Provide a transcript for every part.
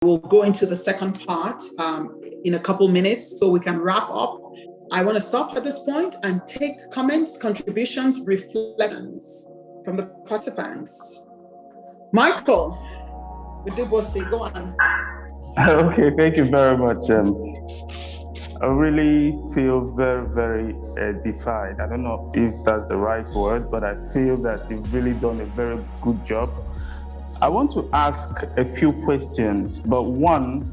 We'll go into the second part in a couple minutes so we can wrap up. I want to stop at this point and take comments, contributions, reflections from the participants. Michael, go on. Okay, thank you very much. I really feel very, very edified. I don't know if that's the right word, but I feel that you've really done a very good job. I want to ask a few questions, but one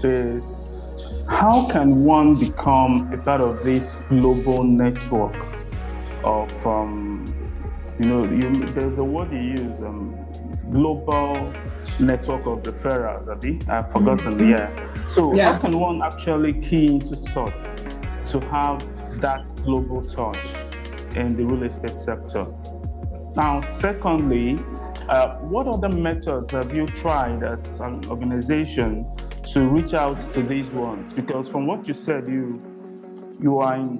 is, how can one become a part of this global network of, there's a word you use, global network of referrals, I've forgotten, So how can one actually key into such to have that global touch in the real estate sector? Now, secondly, what other methods have you tried as an organization to reach out to these ones? Because from what you said, you are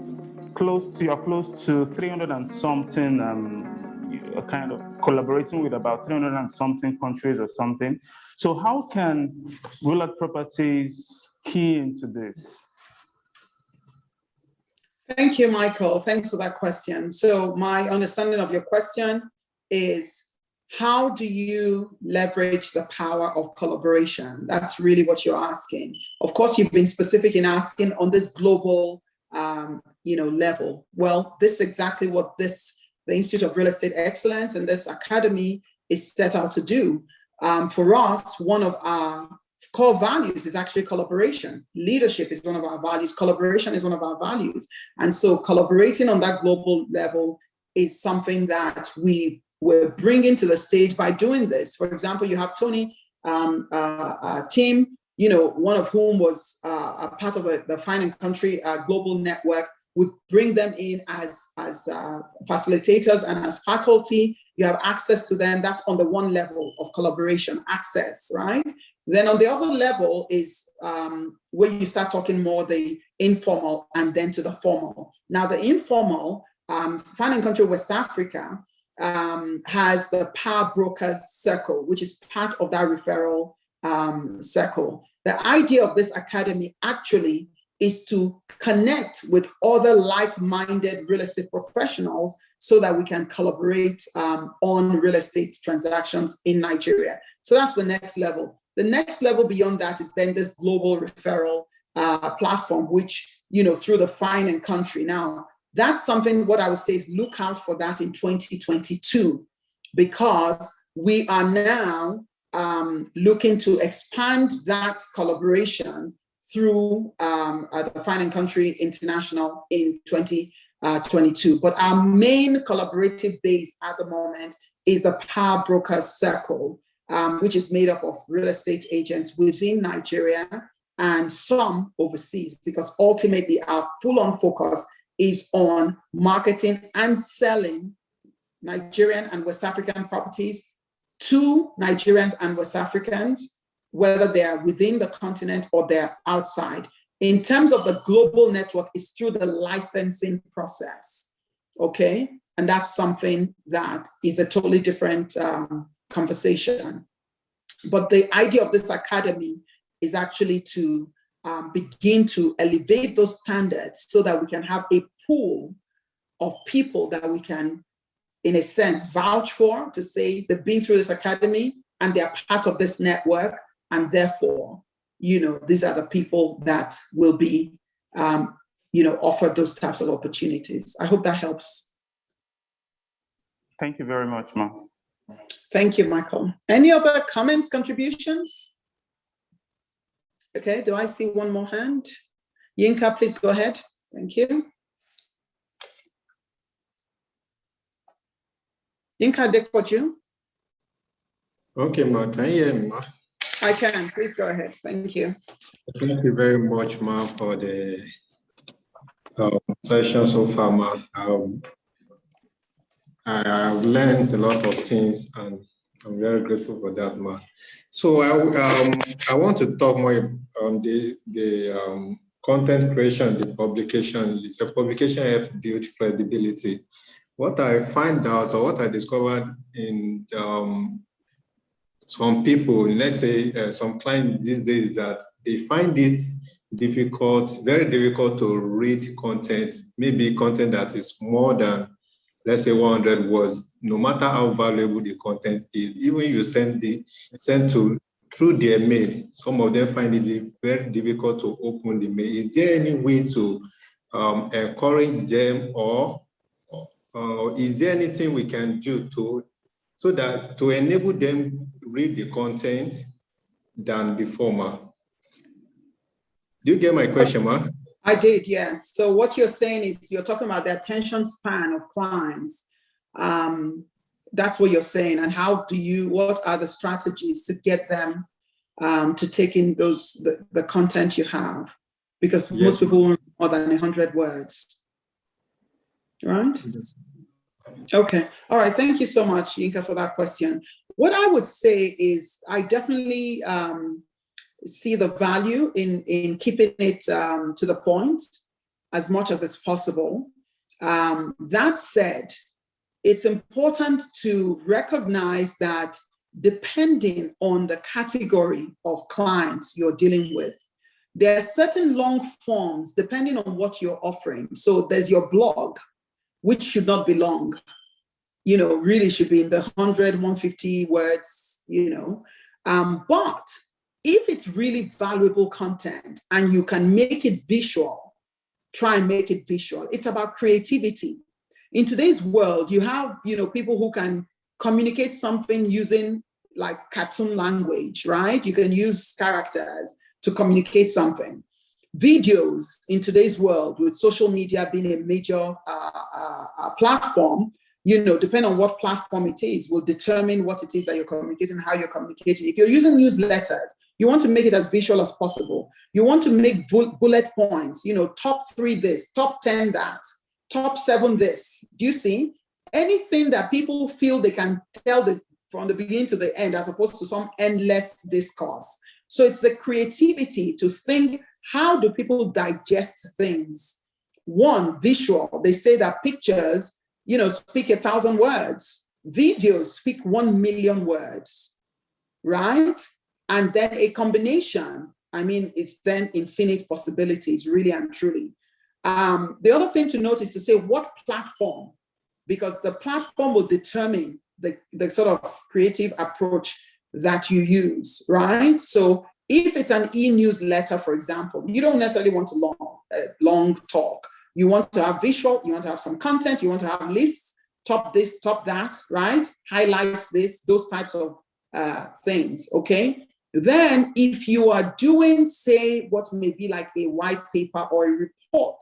close to 300 and something, kind of collaborating with about 300 and something countries or something. So how can Willard Properties key into this? Thank you, Michael. Thanks for that question. So my understanding of your question is, how do you leverage the power of collaboration? That's really what you're asking. Of course, you've been specific in asking on this global level. Well, this is exactly what the Institute of Real Estate Excellence and this academy is set out to do. For us, one of our core values is actually collaboration. Leadership is one of our values. Collaboration is one of our values. And so collaborating on that global level is something that we're bringing to the stage by doing this. For example, you have Tony, team, one of whom was a part of the Fine and Country Global Network. We bring them in as facilitators and as faculty. You have access to them. That's on the one level of collaboration, access, right? Then on the other level is when you start talking more the informal and then to the formal. Now the informal, Fine and Country West Africa has the Power Brokers Circle, which is part of that referral circle. The idea of this academy actually is to connect with other like-minded real estate professionals so that we can collaborate on real estate transactions in Nigeria. So that's the next level. The next level beyond that is then this global referral platform, which, through the Fine and Country. Now, that's something, what I would say is look out for that in 2022, because we are now looking to expand that collaboration through the Fine and Country International in 2022. But our main collaborative base at the moment is the Power Brokers Circle, which is made up of real estate agents within Nigeria and some overseas, because ultimately our full-on focus is on marketing and selling Nigerian and West African properties to Nigerians and West Africans, whether they are within the continent or they're outside. In terms of the global network, it's through the licensing process, okay? And that's something that is a totally different conversation. But the idea of this academy is actually to begin to elevate those standards so that we can have a pool of people that we can, in a sense, vouch for, to say they've been through this academy and they're part of this network, and therefore, these are the people that will be, offered those types of opportunities. I hope that helps. Thank you very much, Ma. Thank you, Michael. Any other comments, contributions? Okay, do I see one more hand? Yinka, please go ahead. Thank you. Yinka Dekoju. Okay, Ma, can you hear me, Ma? I can, please go ahead. Thank you. Thank you very much, Ma, for the session so far, Ma. I've learned a lot of things and I'm very grateful for that, Ma. So I want to talk more on the content creation, the publication. The publication helps build credibility. What I find out, or what I discovered in some people, let's say some clients these days, that they find it difficult, very difficult to read content, maybe content that is more than, let's say, 100 words, no matter how valuable the content is. Even you send to through their mail, some of them find it very difficult to open the mail. Is there any way to encourage them, or is there anything we can do so that to enable them read the content than before, ma? Do you get my question, ma? I did, yes. So what you're saying is you're talking about the attention span of clients. That's what you're saying. And what are the strategies to get them to take in the content you have? Because yes, most people want more than 100 words, right? Yes. Okay, all right. Thank you so much, Yinka, for that question. What I would say is I definitely see the value in keeping it to the point as much as it's possible. That said, it's important to recognize that depending on the category of clients you're dealing with, there are certain long forms depending on what you're offering. So there's your blog, which should not be long, really should be in the 100, 150 words, but if it's really valuable content and you can make it visual, try and make it visual. It's about creativity. In today's world, you have, people who can communicate something using like cartoon language, right? You can use characters to communicate something. Videos in today's world, with social media being a major platform, depending on what platform it is, will determine what it is that you're communicating, how you're communicating. If you're using newsletters, you want to make it as visual as possible. You want to make bullet points, top 3 this, top 10 that, top 7 this. Do you see? Anything that people feel they can tell from the beginning to the end, as opposed to some endless discourse. So it's the creativity to think, how do people digest things? One, visual. They say that pictures, speak 1,000 words. Videos speak 1 million words, right? And then a combination, it's then infinite possibilities, really and truly. The other thing to note is to say what platform, because the platform will determine the sort of creative approach that you use, right? So if it's an e-newsletter, for example, you don't necessarily want a long talk. You want to have visual, you want to have some content, you want to have lists, top this, top that, right? Highlights this, those types of things, okay? Then if you are doing, say, what may be like a white paper or a report,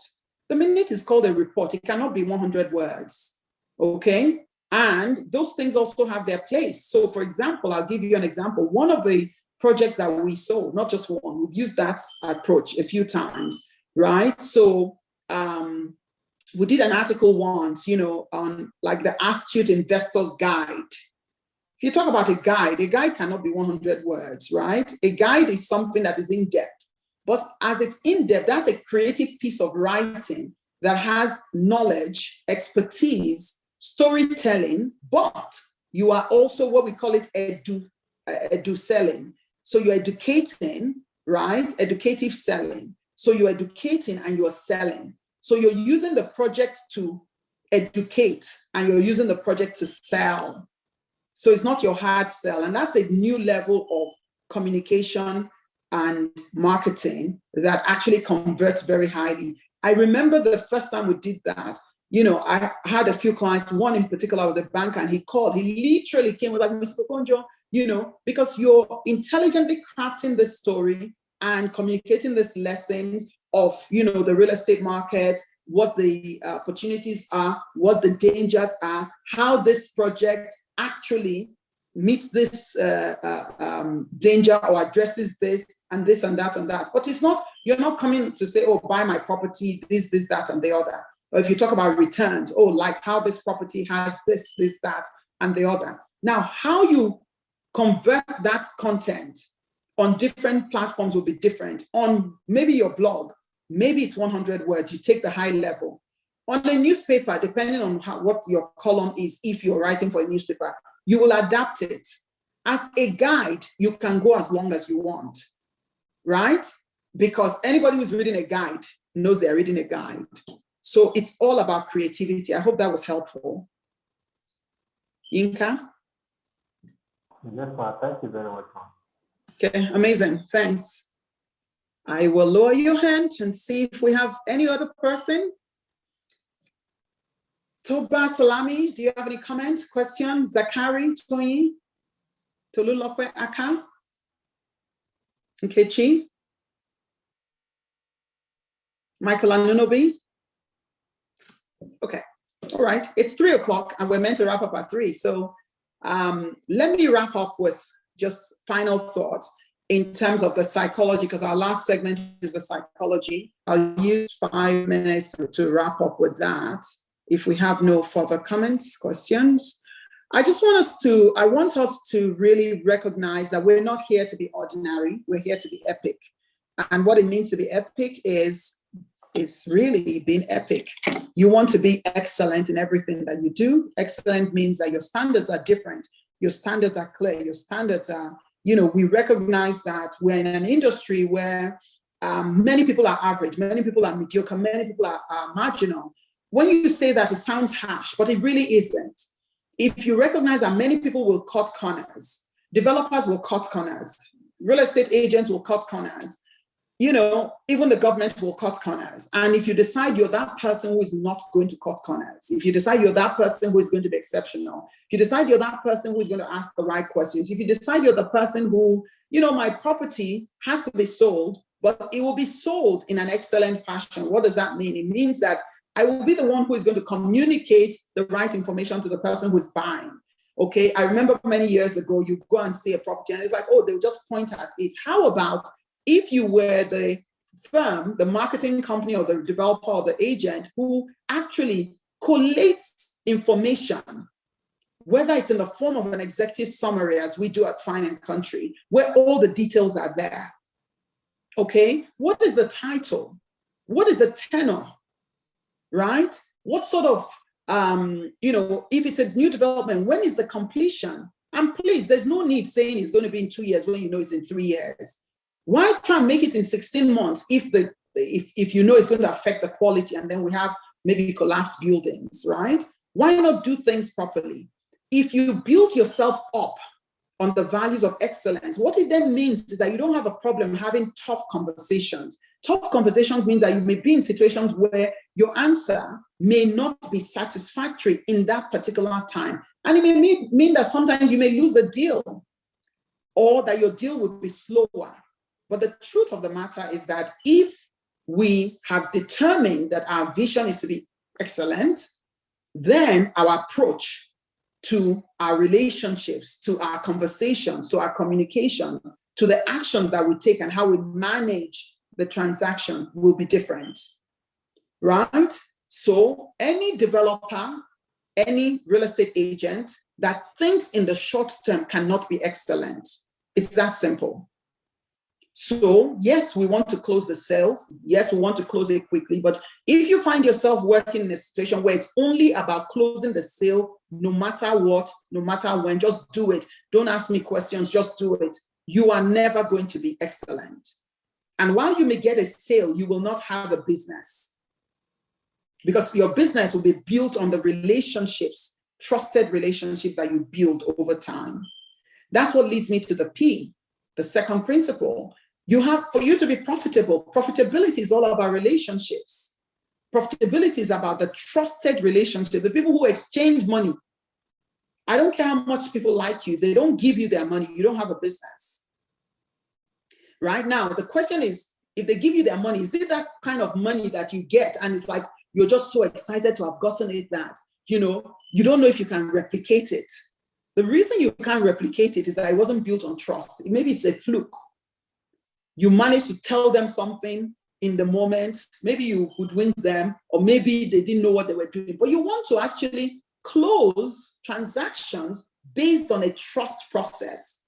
the minute is called a report, it cannot be 100 words, okay? And those things also have their place. So for example, I'll give you an example. One of the projects that we sold, not just one, we've used that approach a few times, right? So we did an article once, on like the Astute Investor's Guide. If you talk about a guide cannot be 100 words, right? A guide is something that is in-depth. But as it's in-depth, that's a creative piece of writing that has knowledge, expertise, storytelling, but you are also what we call it edu selling. So you're educating, right? Educative selling. So you're educating and you're selling. So you're using the project to educate and you're using the project to sell. So it's not your hard sell. And that's a new level of communication and marketing that actually converts very highly. I remember the first time we did that, I had a few clients, one in particular was a banker, and he called, he literally came with like, Mr. Konjo, because you're intelligently crafting this story and communicating this lessons of, the real estate market, what the opportunities are, what the dangers are, how this project actually meets this danger or addresses this and this and that and that. But it's not, you're not coming to say, oh, buy my property, this, that, and the other. Or if you talk about returns, oh, like how this property has this, that, and the other. Now, how you convert that content on different platforms will be different. On maybe your blog, maybe it's 100 words, you take the high level. On a newspaper, depending on what your column is, if you're writing for a newspaper, you will adapt it. As a guide, you can go as long as you want, right? Because anybody who's reading a guide knows they're reading a guide. So it's all about creativity. I hope that was helpful. Yinka? Yes, ma'am. Thank you very much, ma'am. Okay, amazing. Thanks. I will lower your hand and see if we have any other person. Toba Salami, do you have any comments, questions? Zakari, Toyi, Tolulope Aka, Nkechi, Michael Anunobi? Okay, all right. It's 3 o'clock and we're meant to wrap up at 3. So let me wrap up with just final thoughts in terms of the psychology, because our last segment is the psychology. I'll use 5 minutes to wrap up with that. If we have no further comments, questions, I want us to really recognize that we're not here to be ordinary, we're here to be epic. And what it means to be epic is really being epic. You want to be excellent in everything that you do. Excellent means that your standards are different. Your standards are clear. Your standards are, we recognize that we're in an industry where many people are average, many people are mediocre, many people are marginal. When you say that, it sounds harsh, but it really isn't. If you recognize that many people will cut corners, developers will cut corners, real estate agents will cut corners, even the government will cut corners. And if you decide you're that person who is not going to cut corners, if you decide you're that person who is going to be exceptional, if you decide you're that person who is going to ask the right questions, if you decide you're the person who, my property has to be sold, but it will be sold in an excellent fashion. What does that mean? It means that I will be the one who is going to communicate the right information to the person who is buying. Okay, I remember many years ago, you go and see a property and it's like, oh, they'll just point at it. How about if you were the firm, the marketing company or the developer or the agent who actually collates information, whether it's in the form of an executive summary as we do at Fine & Country, where all the details are there. Okay, what is the title? What is the tenor? Right? What sort of, if it's a new development, when is the completion? And please, there's no need saying it's going to be in 2 years when you know it's in 3 years. Why try and make it in 16 months if you know it's going to affect the quality and then we have maybe collapsed buildings, right? Why not do things properly? If you build yourself up on the values of excellence, what it then means is that you don't have a problem having tough conversations. Tough conversations mean that you may be in situations where your answer may not be satisfactory in that particular time. And it may mean that sometimes you may lose a deal or that your deal would be slower. But the truth of the matter is that if we have determined that our vision is to be excellent, then our approach to our relationships, to our conversations, to our communication, to the actions that we take and how we manage the transaction will be different, right? So any developer, any real estate agent that thinks in the short term cannot be excellent. It's that simple. So yes, we want to close the sales. Yes, we want to close it quickly. But if you find yourself working in a situation where it's only about closing the sale, no matter what, no matter when, just do it. Don't ask me questions, just do it. You are never going to be excellent. And while you may get a sale, you will not have a business. Because your business will be built on the relationships, trusted relationships that you build over time. That's what leads me to the P, the second principle. For you to be profitable, profitability is all about relationships. Profitability is about the trusted relationship, the people who exchange money. I don't care how much people like you, they don't give you their money, you don't have a business. Right now, the question is, if they give you their money, is it that kind of money that you get and it's like, you're just so excited to have gotten it that, you don't know if you can replicate it. The reason you can't replicate it is that it wasn't built on trust. Maybe it's a fluke. You managed to tell them something in the moment. Maybe you hoodwink them, or maybe they didn't know what they were doing. But you want to actually close transactions based on a trust process.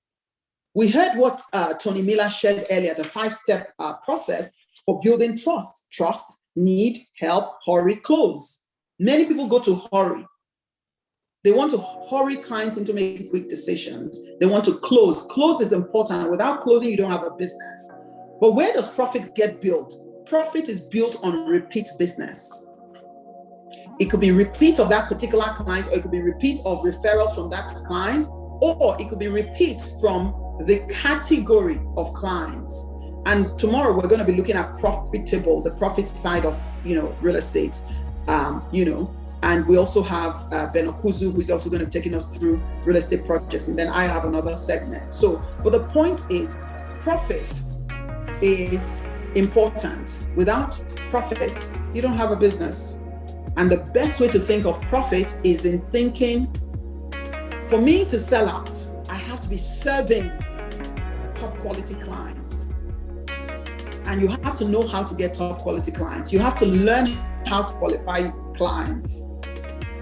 We heard what Tony Miller shared earlier, the 5-step process for building trust. Trust, need, help, hurry, close. Many people go to hurry. They want to hurry clients into making quick decisions. They want to close. Close is important. Without closing, you don't have a business. But where does profit get built? Profit is built on repeat business. It could be repeat of that particular client, or it could be repeat of referrals from that client, or it could be repeat from the category of clients. And tomorrow we're going to be looking at profitable, the profit side of, real estate, and we also have Ben Okuzu, who is also going to be taking us through real estate projects. And then I have another segment. So, but the point is, profit is important. Without profit, you don't have a business. And the best way to think of profit is in thinking, for me to sell out, I have to be serving top quality clients. And you have to know how to get top quality clients. You have to learn how to qualify clients.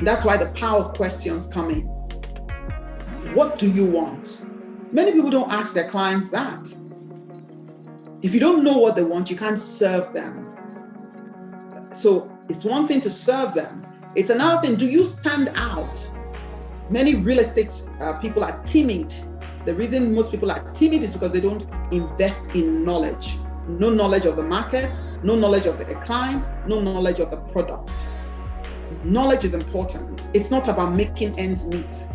That's why the power of questions come in. What do you want? Many people don't ask their clients that. If you don't know what they want, you can't serve them. So it's one thing to serve them. It's another thing, do you stand out? Many real estate people are timid. The reason most people are timid is because they don't invest in knowledge. No knowledge of the market, no knowledge of their clients, no knowledge of the product. Knowledge is important. It's not about making ends meet.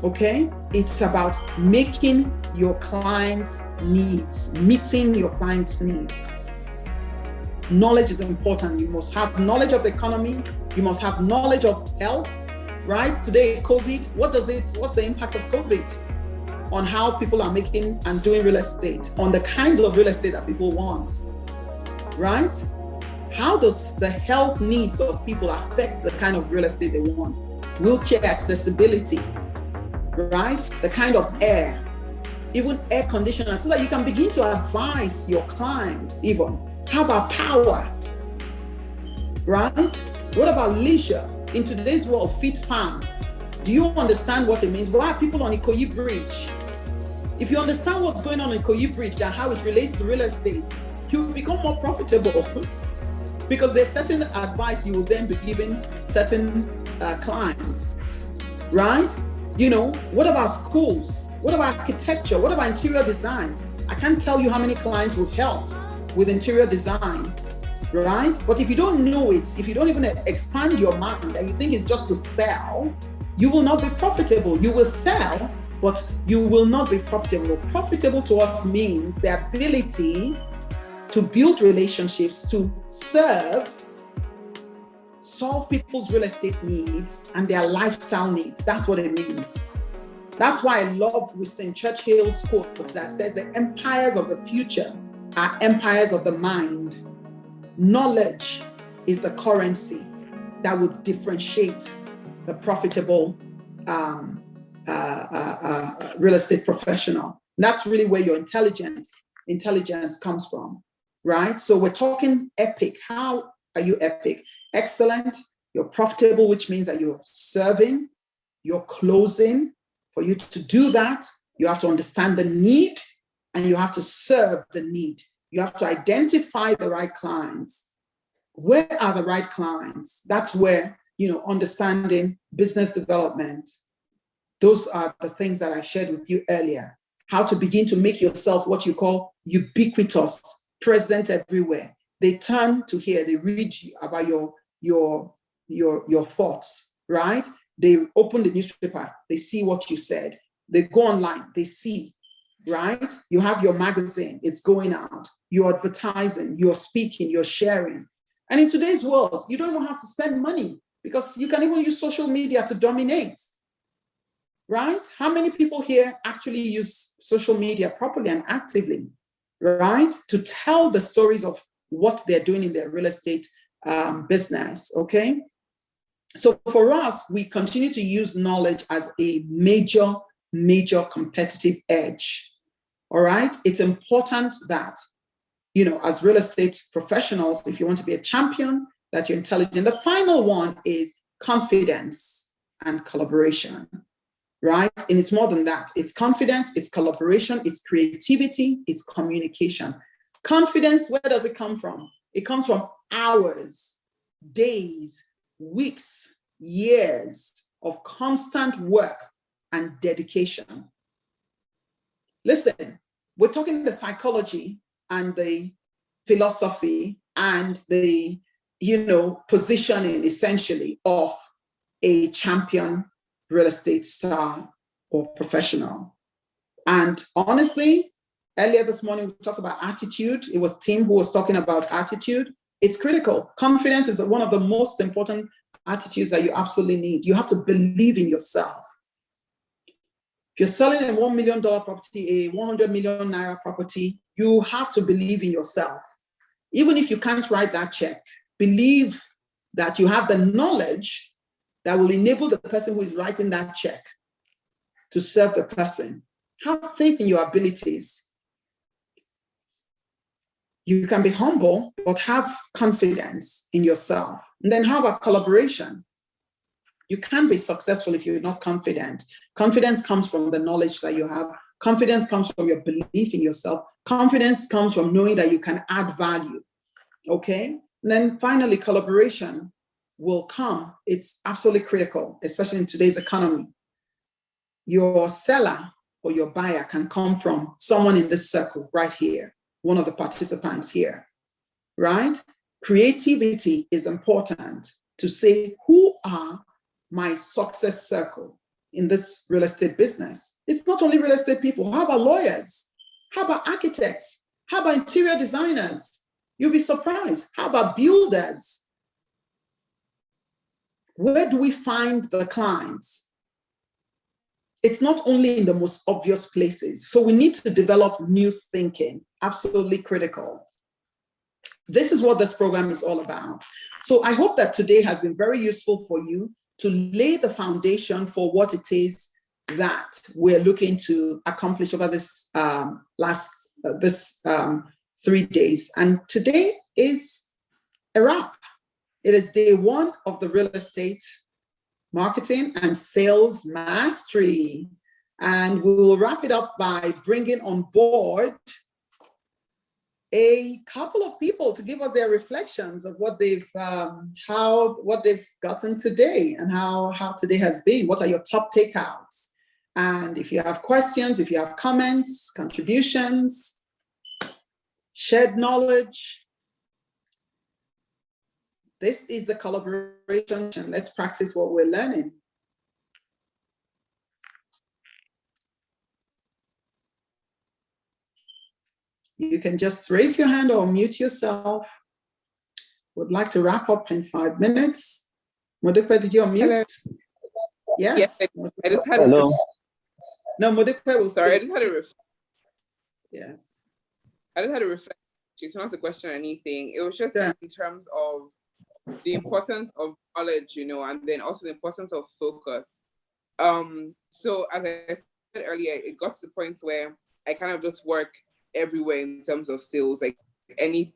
Okay? It's about making your clients' needs, meeting your clients' needs. Knowledge is important. You must have knowledge of the economy. You must have knowledge of health, right? Today, COVID, what's the impact of COVID on how people are making and doing real estate, on the kinds of real estate that people want, right? How does the health needs of people affect the kind of real estate they want? Wheelchair accessibility, right? The kind of air, even air conditioners, so that you can begin to advise your clients even. How about power, right? What about leisure? In today's world, fit farm. Do you understand what it means? Why are people on Ikoyi Bridge? If you understand what's going on in Ikoyi Bridge and how it relates to real estate, you become more profitable because there's certain advice you will then be giving certain clients, right? What about schools? What about architecture? What about interior design? I can't tell you how many clients we've helped with interior design, right? But if you don't know it, if you don't even expand your mind and you think it's just to sell, you will not be profitable. You will sell, but you will not be profitable. Profitable to us means the ability to build relationships, to solve people's real estate needs and their lifestyle needs. That's what it means. That's why I love Winston Churchill's quote that says the empires of the future are empires of the mind. Knowledge is the currency that would differentiate the profitable real estate professional. That's really where your intelligence comes from, right? So we're talking epic. How are you epic? Excellent. You're profitable, which means that you're serving, you're closing. For you to do that, you have to understand the need and you have to serve the need. You have to identify the right clients. Where are the right clients? That's where, understanding business development. Those are the things that I shared with you earlier. How to begin to make yourself what you call ubiquitous, present everywhere. They turn to hear, they read about your thoughts, right? They open the newspaper, they see what you said. They go online, they see, right? You have your magazine, it's going out. You're advertising, you're speaking, you're sharing. And in today's world, you don't even have to spend money because you can even use social media to dominate, right? How many people here actually use social media properly and actively, right? To tell the stories of what they're doing in their real estate business, okay? So for us, we continue to use knowledge as a major competitive edge, all right? It's important that, as real estate professionals, if you want to be a champion, that you're intelligent. The final one is confidence and collaboration, right? And it's more than that. It's confidence, it's collaboration, it's creativity, it's communication. Confidence, where does it come from? It comes from hours, days, weeks, years of constant work and dedication. Listen, we're talking the psychology and the philosophy and the, positioning essentially of a champion real estate star or professional. And honestly, earlier this morning, we talked about attitude. It was Tim who was talking about attitude. It's critical. Confidence is one of the most important attitudes that you absolutely need. You have to believe in yourself. If you're selling a $1 million property, a 100 million naira property, you have to believe in yourself. Even if you can't write that check, believe that you have the knowledge that will enable the person who is writing that check to serve the person. Have faith in your abilities. You can be humble, but have confidence in yourself. And then how about collaboration? You can't be successful if you're not confident. Confidence comes from the knowledge that you have. Confidence comes from your belief in yourself. Confidence comes from knowing that you can add value. Okay? And then finally, collaboration will come. It's absolutely critical, especially in today's economy. Your seller or your buyer can come from someone in this circle right here, one of the participants here, right? Creativity is important to say, who are my success circle in this real estate business? It's not only real estate people. How about lawyers? How about architects? How about interior designers? You'll be surprised. How about builders? Where do we find the clients? It's not only in the most obvious places. So we need to develop new thinking, absolutely critical. This is what this program is all about. So I hope that today has been very useful for you to lay the foundation for what it is that we're looking to accomplish over this last 3 days. And today is a wrap. It is day one of the real estate marketing and sales mastery. And we will wrap it up by bringing on board a couple of people to give us their reflections of what they've gotten today and how today has been. What are your top takeouts? And if you have questions, if you have comments, contributions, shared knowledge, this is the collaboration. Let's practice what we're learning. You can just raise your hand or mute yourself. Would like to wrap up in 5 minutes. Modupe, did you unmute? Hello. Yes. I just had Hello. No, Modupe will Sorry, I speak. just had a Yes. I just had a reflection. It's not a question or anything. It was just Yeah. in terms of the importance of knowledge, and then also the importance of focus. So as I said earlier, it got to the point where I kind of just work everywhere in terms of sales, like any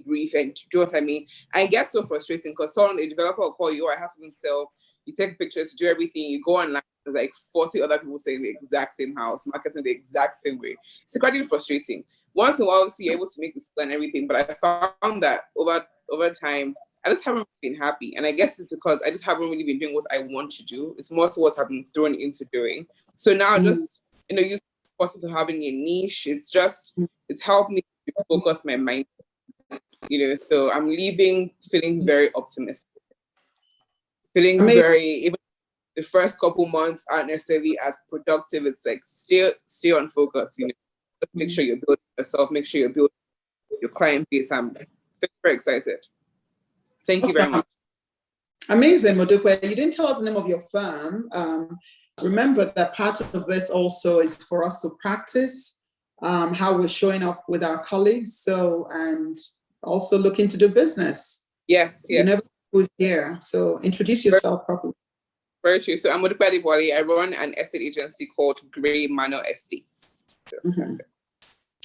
brief, and do you know what I mean? I get so frustrating because a developer will call you, I have something to sell, you take pictures, do everything, you go online, there's like 40 other people saying the exact same house, marketing the exact same way. It's incredibly frustrating. Once in a while, obviously, you're able to make the skill and everything, but I found that over time, I just haven't been happy. And I guess it's because I just haven't really been doing what I want to do. It's more to what I've been thrown into doing. So now just, use the process of having a niche, it's helped me to focus my mind, so I'm leaving feeling very optimistic, feeling even the first couple months aren't necessarily as productive. It's like stay on focus, make sure you're building yourself, make sure you're building your client base. I'm very excited. Thank you very much. Amazing, Modupe. You didn't tell us the name of your firm. Remember that part of this also is for us to practice how we're showing up with our colleagues. So, and also looking to do business. Yes. You never know who's here. So introduce yourself properly. Very true. So I'm Modupe Adibwale. I run an estate agency called Gray Manor Estates. So,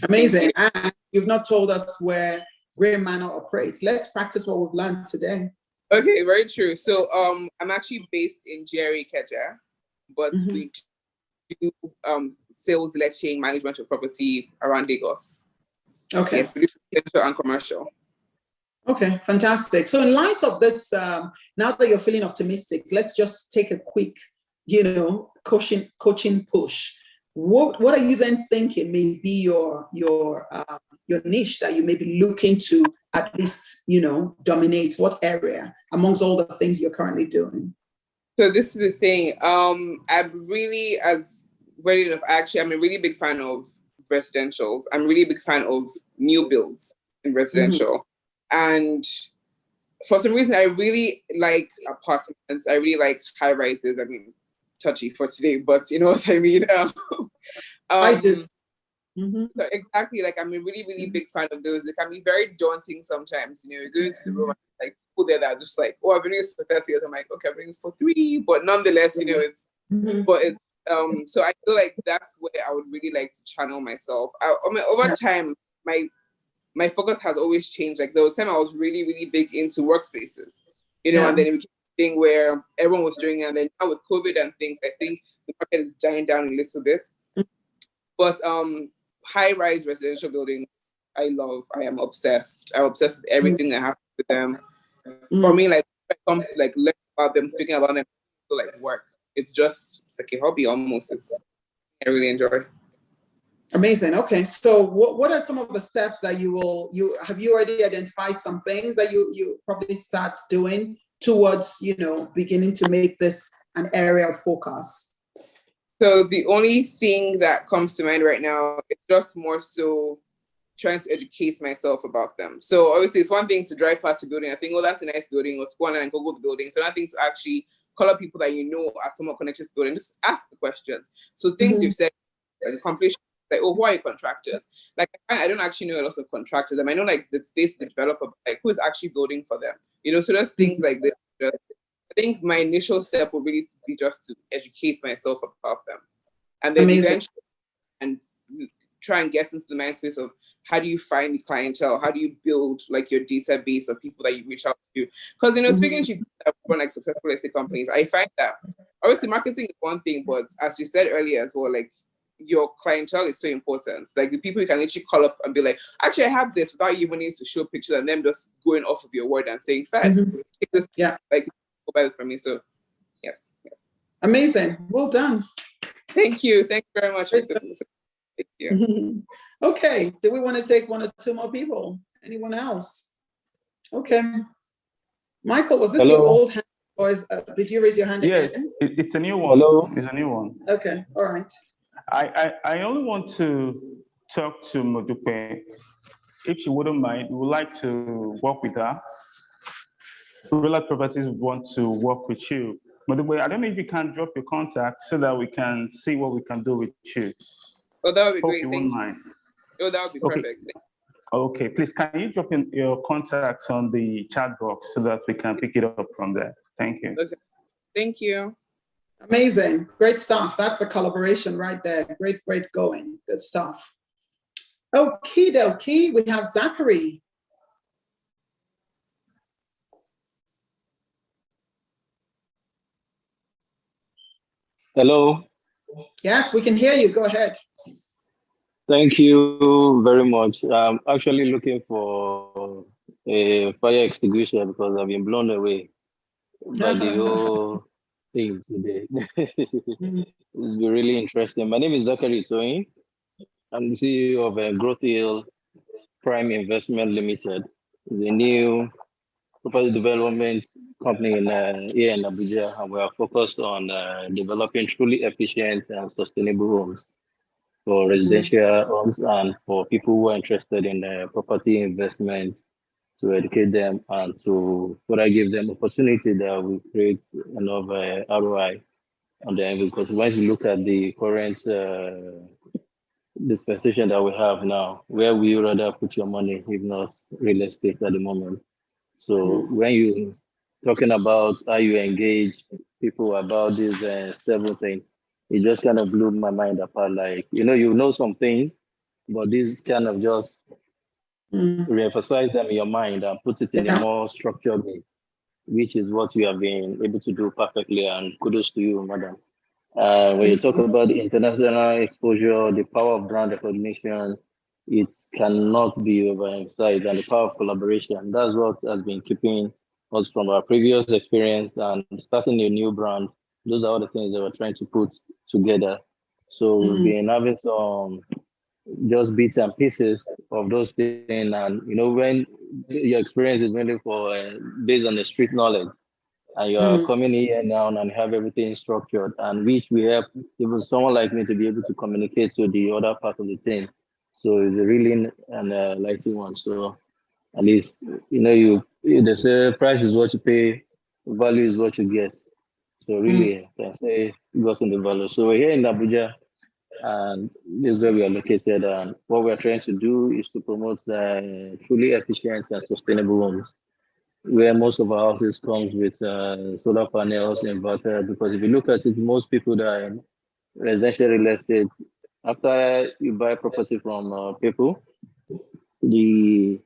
Amazing. And you've not told us where Gray Manor operates. Let's practice what we've learned today. Okay, very true. So I'm actually based in Jerry Keja, but we do sales, letting, management of property around Lagos. Okay. Yes, we do residential and commercial. Okay, fantastic. So in light of this, now that you're feeling optimistic, let's just take a quick, coaching push. What are you then thinking may be your niche that you may be looking to at least, dominate? What area amongst all the things you're currently doing? So this is the thing. I'm really, I'm a really big fan of residentials. I'm really a big fan of new builds in residential. And for some reason, I really like apartments. I really like high rises. I mean, touchy for today, but you know what I mean? I do. So exactly, like I'm a really, really big fan of those. They can be very daunting sometimes. You go into the room and like people there that are just like, oh, I've been doing this for 30 years. I'm like, okay, I've been doing this for 3, but nonetheless, it's but it's so I feel like that's where I would really like to channel myself. Over time, my focus has always changed. Like there was time I was really, really big into workspaces, and then it became a thing where everyone was doing it. And then now with COVID and things, I think the market is dying down a little bit. But high-rise residential buildings, I am obsessed. I'm obsessed with everything that happens with them. For me, like when it comes to like learning about them, speaking about them, like work. It's like a hobby almost. I really enjoy. Amazing. Okay, so what are some of the steps that you already identified some things that you probably start doing towards beginning to make this an area of focus? So the only thing that comes to mind right now is just more so trying to educate myself about them. So obviously it's one thing to drive past a building. I think, oh, that's a nice building, or go on and Google the building. So nothing to actually call up people that are somewhat connected to the building. Just ask the questions. So things you've said, like the completion, like, oh, who are your contractors? Like I don't actually know a lot of contractors. I mean, I know like the face of the developer, like who is actually building for them. So there's things like this. I think my initial step will really be just to educate myself about them, and then eventually and try and get into the mind space of how do you find the clientele? How do you build like your database of people that you reach out to? Because speaking to people that run like successful estate companies, I find that obviously marketing is one thing, but as you said earlier as well, like your clientele is so important. Like the people you can literally call up and be like, actually, I have this without you even needing to show pictures and them just going off of your word and saying, fine, take this, like go buy this from me. So yes. Amazing. Well done. Thank you. Thank you very much. Thank you. Okay. Do we want to take 1 or 2 more people? Anyone else? Okay. Michael, was this your old hand, or did you raise your hand again? It's a new one. Hello. It's a new one. Okay. All right. I only want to talk to Modupe. If she wouldn't mind, we would like to work with her. Real Life Properties would want to work with you. Modupe, I don't know if you can drop your contact so that we can see what we can do with you. Oh, that would be great. You won't mind. Oh, that would be perfect. Okay, please, can you drop in your contacts on the chat box so that we can pick it up from there? Thank you. Okay. Thank you. Amazing. Great stuff. That's the collaboration right there. Great going. Good stuff. Okie dokie. We have Zachary. Hello. Yes, we can hear you. Go ahead. Thank you very much. I'm actually looking for a fire extinguisher because I've been blown away by the whole thing today. It's been really interesting. My name is Zachary Toyin. I'm the CEO of Growth Hill Prime Investment Limited. It's a new property development company here in Abuja, and we are focused on developing truly efficient and sustainable homes for residential homes and for people who are interested in property investment, to educate them and to further give them opportunity that will create enough ROI on them. Because once you look at the current dispensation that we have now, where will you rather put your money if not real estate at the moment? So when you talking about how you engage people about this several things, it just kind of blew my mind apart. Like, you know some things, but this kind of just reemphasize them in your mind and put it in a more structured way, which is what you have been able to do perfectly, and kudos to you, madam. When you talk about the international exposure, the power of brand recognition, it cannot be overemphasized, and the power of collaboration. That's what has been keeping us from our previous experience and starting a new brand. Those are all the things that we're trying to put together. So we've been having some just bits and pieces of those things, and when your experience is mainly for based on the street knowledge, and you are coming here now and have everything structured, and which we help even someone like me to be able to communicate to the other part of the team. So it's a really and lighting one. So at least they say price is what you pay, value is what you get. So really, I can say you got in the value. So we're here in Abuja, and this is where we are located. And what we're trying to do is to promote the truly efficient and sustainable homes, where most of our houses comes with solar panels, inverter. Because if you look at it, most people that are in residential real estate, after you buy property from people, the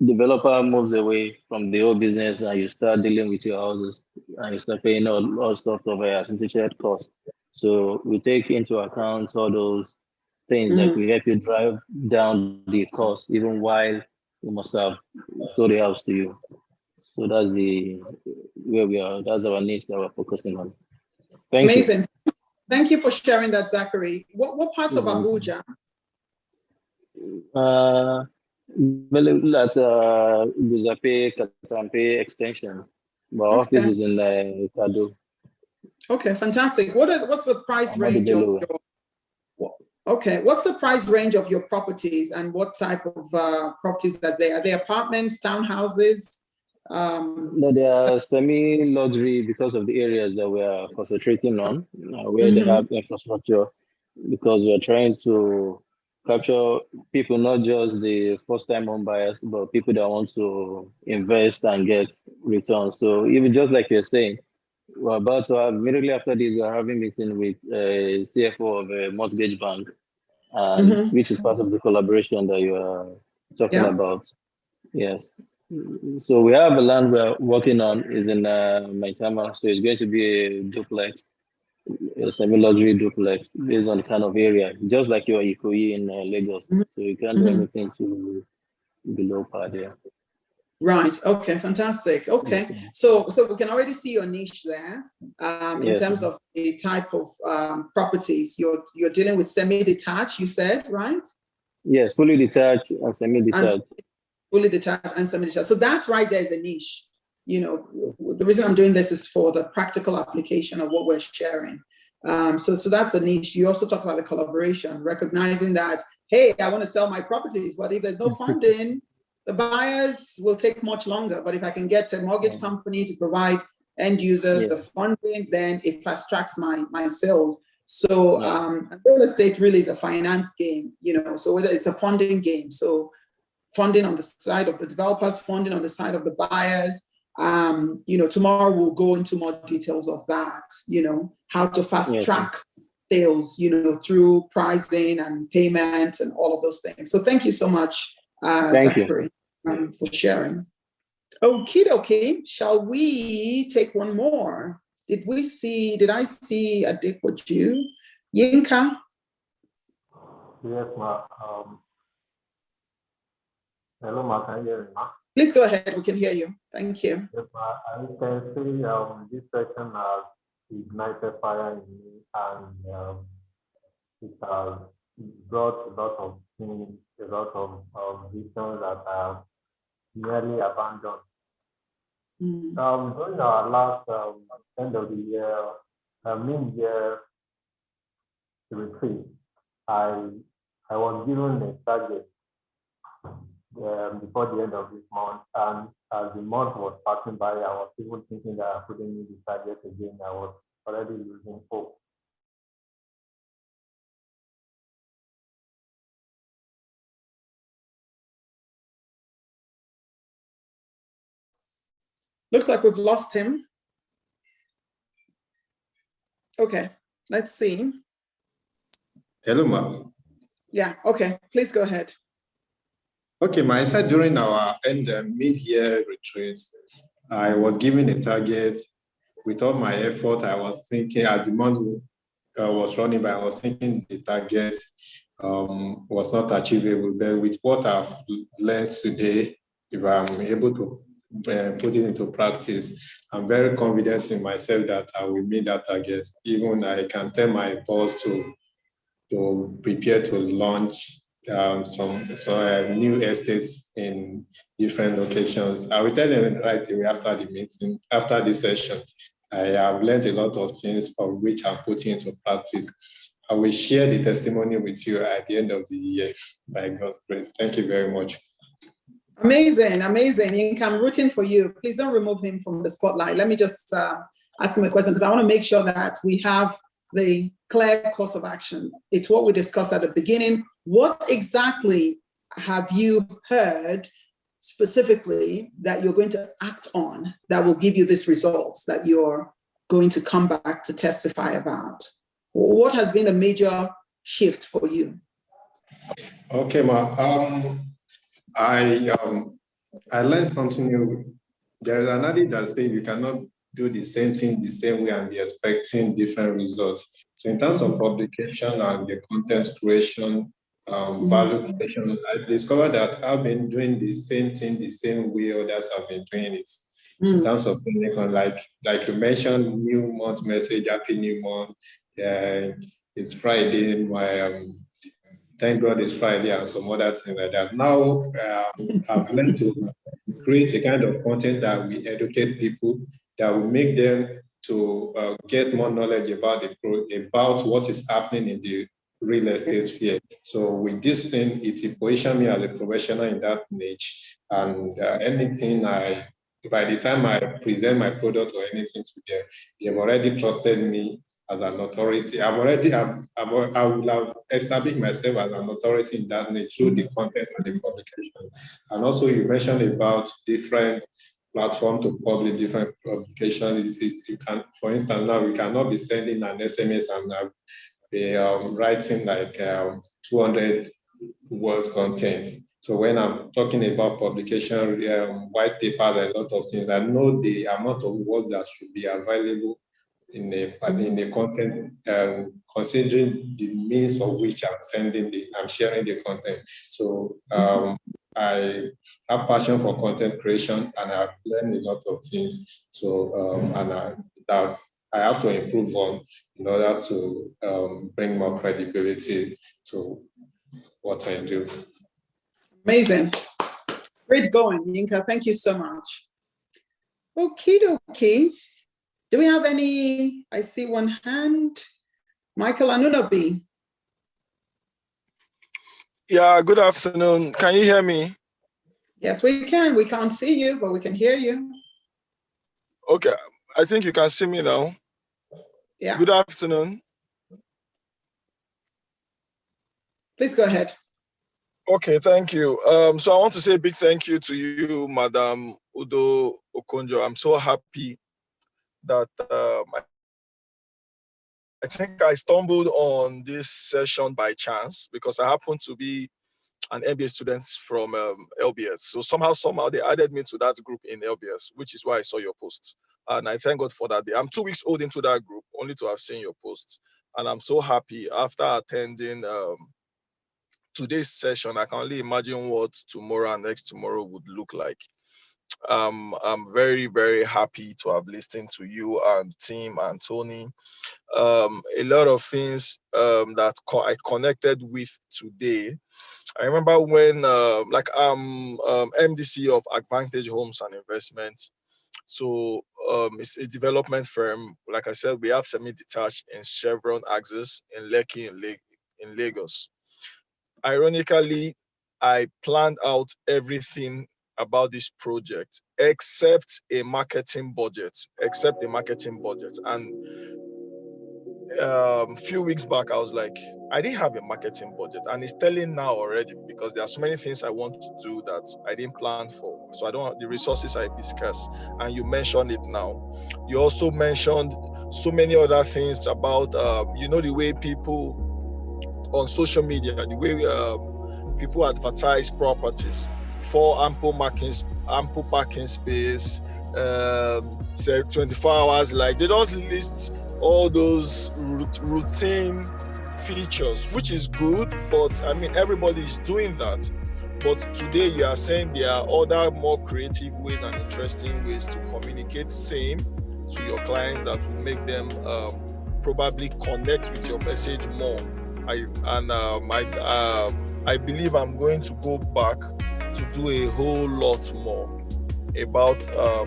developer moves away from the whole business, and you start dealing with your houses, and you start paying all sorts of associated costs. So we take into account all those things that we help you drive down the cost, even while you must have sold the house to you. So that's where we are. That's our niche that we're focusing on. Amazing. You. Thank you for sharing that, Zachary. What parts of Abuja? That's Guzape, Katampe extension. My office is in Kado. Okay, fantastic. What's the price range of your? Okay, what's the price range of your properties, and what type of properties are they? Are they apartments, townhouses? No, they are semi-luxury because of the areas that we are concentrating on, where they have infrastructure, because we're trying to capture people, not just the first-time home buyers, but people that want to invest and get returns. So even just like you're saying, we're about to have, immediately after this, we're having a meeting with a CFO of a mortgage bank, which is part of the collaboration that you are talking about. Yes. So we have a land we're working on is in Maitama. So it's going to be a duplex, a semi-luxury duplex based on the kind of area, just like your Ikoyi in Lagos. So you can't do anything to below par there. Right. Okay. Fantastic. Okay. So we can already see your niche there. In terms of the type of properties you're dealing with, semi-detached. You said, right? Yes, fully detached and semi-detached. Fully detached and semi-detached. So that right there is a niche. The reason I'm doing this is for the practical application of what we're sharing. So that's a niche. You also talk about the collaboration, recognizing that, hey, I want to sell my properties, but if there's no funding, the buyers will take much longer. But if I can get a mortgage company to provide end users the funding, then it fast tracks my sales. So real estate really is a finance game, so whether it's a funding game. So funding on the side of the developers, funding on the side of the buyers. Tomorrow we'll go into more details of that, how to fast track sales, through pricing and payment and all of those things. So thank you so much, Zachary, for sharing. Okie dokie, shall we take one more? Did I see Adequaju? Yinka? Yes, ma. Hello, ma. Can you hear me, ma? Please go ahead. We can hear you. Thank you. Yes, ma. I can see this session has ignited fire in me, and it has brought a lot of things, a lot of visions that I have nearly abandoned. During our last end of the year, mid-year retreat, I was given a target before the end of this month, and as the month was passing by, I was even thinking that I couldn't meet the target again. I was already losing hope. Looks like we've lost him. Okay, let's see. Hello, ma'am. Yeah, okay, please go ahead. Okay, I said during our mid-year retreat, I was given a target. With all my effort, I was thinking as the month was running by, I was thinking the target was not achievable. But with what I've learned today, if I'm able to put it into practice, I'm very confident in myself that I will meet that target. Even I can tell my boss to prepare to launch some new estates in different locations. I will tell them right away after the meeting, after this session. I have learned a lot of things of which I'm putting into practice. I will share the testimony with you at the end of the year by God's grace. Thank you very much. Amazing, amazing. Yinka, I'm rooting for you. Please don't remove him from the spotlight. Let me just ask him a question, because I want to make sure that we have the clear course of action. It's what we discussed at the beginning. What exactly have you heard specifically that you're going to act on that will give you these results that you're going to come back to testify about? What has been a major shift for you? Okay, Ma. I learned something new. There is an adage that says you cannot do the same thing the same way and be expecting different results. So in terms of publication and the content creation, value creation, I discovered that I've been doing the same thing the same way others have been doing it. In terms of saying, like you mentioned, new month message, happy new month. It's Friday. Thank God it's Friday and some other things like that. Now I've learned to create a kind of content that will educate people, that will make them to get more knowledge about about what is happening in the real estate sphere. So with this thing, it positions me as a professional in that niche. And by the time I present my product or anything to them, they've already trusted me as an authority. I will have established myself as an authority in that niche through the content and the publication. And also you mentioned about different platforms to publish different publications. You can, for instance, now we cannot be sending an SMS and be writing like 200 words content. So when I'm talking about publication, white papers, and a lot of things, I know the amount of words that should be available in the content, considering the means of which I'm sharing the content. So I have passion for content creation, and I've learned a lot of things. So that I have to improve on in order to bring more credibility to what I do. Amazing. Great going, Yinka. Thank you so much. Okay. Do we have any? I see one hand. Michael Anunobi. Yeah, good afternoon. Can you hear me? Yes, we can. We can't see you, but we can hear you. Okay, I think you can see me now. Yeah. Good afternoon. Please go ahead. Okay, thank you. So I want to say a big thank you to you, Madam Udo Okonjo. I'm so happy that I think I stumbled on this session by chance because I happen to be an MBA student from LBS. So somehow they added me to that group in LBS, which is why I saw your posts. And I thank God for that. I'm 2 weeks old into that group, only to have seen your posts. And I'm so happy after attending today's session. I can only imagine what tomorrow and next tomorrow would look like. I'm very, very happy to have listened to you and Tim and Tony. A lot of things that I connected with today. I remember when, I'm MDC of Advantage Homes and Investments. So it's a development firm. Like I said, we have semi-detached in Chevron Axis in Lekki in Lagos. Ironically, I planned out everything about this project except a marketing budget. And a few weeks back, I was like, I didn't have a marketing budget, and it's telling now already because there are so many things I want to do that I didn't plan for. So I don't have the resources I discussed, and you mentioned it now. You also mentioned so many other things about, the way people on social media, the way people advertise properties for ample parking space, 24 hours, like they just list all those routine features, which is good, but I mean, everybody is doing that. But today you are saying there are other more creative ways and interesting ways to communicate same to your clients that will make them probably connect with your message more. I believe I'm going to go back to do a whole lot more about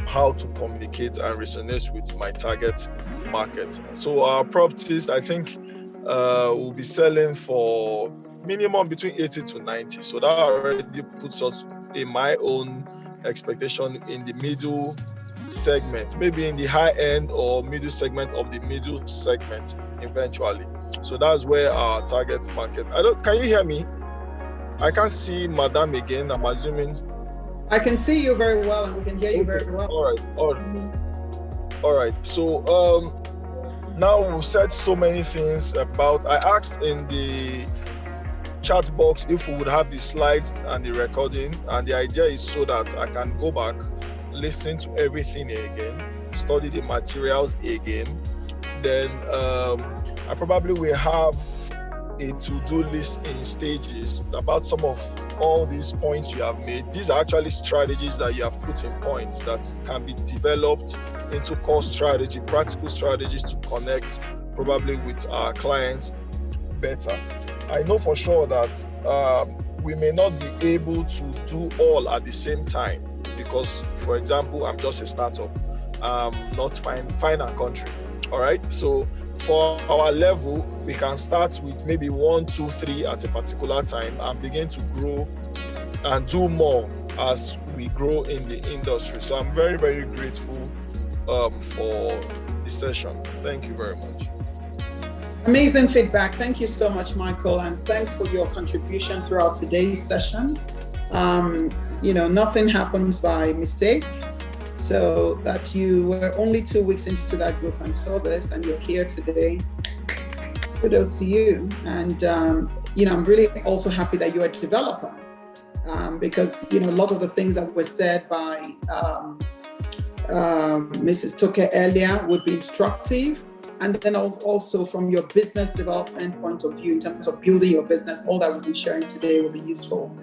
how to communicate and resonate with my target market. So our properties, I think, will be selling for minimum between 80 to 90. So that already puts us, in my own expectation, in the middle segment, maybe in the high end or middle segment of the middle segment eventually. So that's where our target market. Can you hear me? I can't see Madam again, I'm assuming. I can see you very well and we can hear you very well. All right. So now we've said so many things about, I asked in the chat box if we would have the slides and the recording, and the idea is so that I can go back, listen to everything again, study the materials again. Then I probably will have a to-do list in stages about some of all these points you have made. These are actually strategies that you have put in points that can be developed into core strategy, practical strategies to connect probably with our clients better. I know for sure that we may not be able to do all at the same time because, for example, I'm just a startup, not fine and country. All right. So for our level, we can start with maybe 1, 2, 3 at a particular time and begin to grow and do more as we grow in the industry. So I'm very, very grateful for the session. Thank you very much. Amazing feedback. Thank you so much, Michael, and thanks for your contribution throughout today's session. Nothing happens by mistake. So that you were only 2 weeks into that group and saw this and you're here today, kudos to you. And, I'm really also happy that you're a developer because, a lot of the things that were said by Mrs. Toke earlier would be instructive. And then also from your business development point of view, in terms of building your business, all that we'll be sharing today will be useful.